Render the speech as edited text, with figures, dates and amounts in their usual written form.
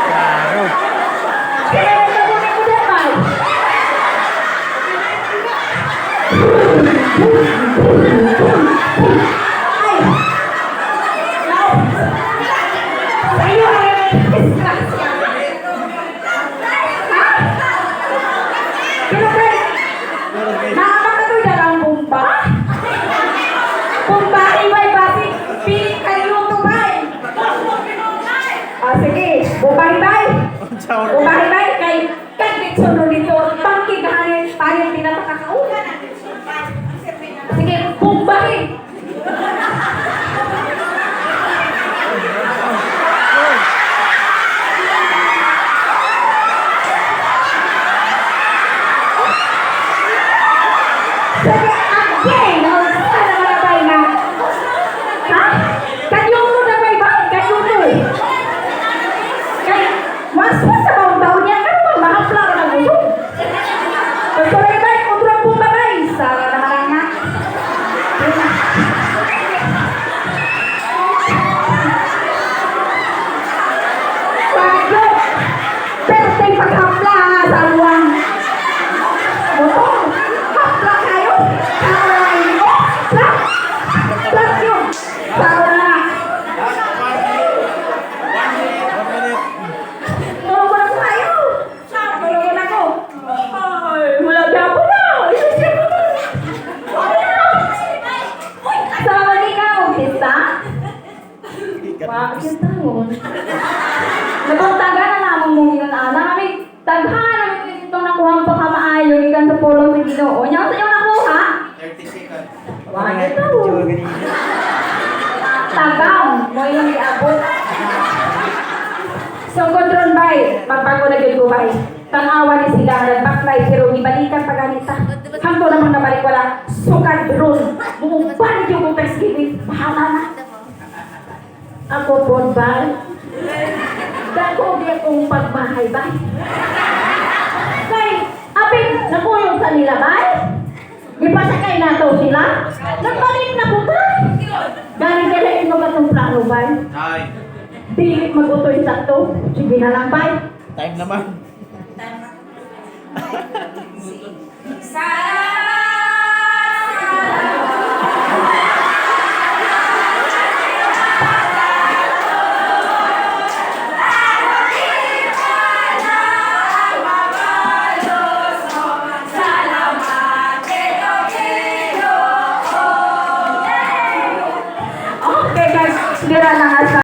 Klaro. Kaya nagkabunin ko din, bay. Ay! Sa'yo ay disgrasya. Ha? Pero, bay, nakakatoy na lang bumba? Bumba, iba'y basi. Piling kayo to, bay. Sige, bumay-bay. Bumay-bay kay Kadit sunod dito. Pangkigahan, parang pinapakakaulan. Sige, bumbahin. Sige, again. Sana malabay na. Ha? Kayo mo na bay-bay. Kayo mo. Kaya, mas sa taon-taon niya, ano ba? Mahapla ka ng gusto. Pagpabay-bay, kontrang bumabay. Sana naman nga. Pagyo! Pero sa'yo paghapla nga sa aluang. Oo, hapla kayo. Kaway mo. Plak yun. Sawa na. Tulungan ako kayo. Tulungan ako. Ay, wala gapo na. Isisip mo na. Sama ikaw, Pista? Bakit taon? Nagpuntaga na naman mo yun, Ana. Kami, taghan namin itong nakuha pa kamaayo. Ikan sa pulong si Ginoo. Yan sa iyo nakuha? 30 seconds. Bakit taon? Tagaw, mo yung iabot. So, kontrol bay, magbago na yun ko bay. Tanawa ni sila, nagbaklay, pero ibalikan pa ganita. Hangto naman nabalik wala, sukad ron. Bumubalik yung Thanksgiving, bahala na. Ako po, bay. Dako di akong pagbahay, bay. Kay, apin, nakuyong sa nila, bay. Ipasakay na to sila. Nagbalik na po, bay. Galing ka na mo ba itong plano, bay? Ay. Pilit mag-utoy sa to. Sige na lang, bay. Time naman. Sa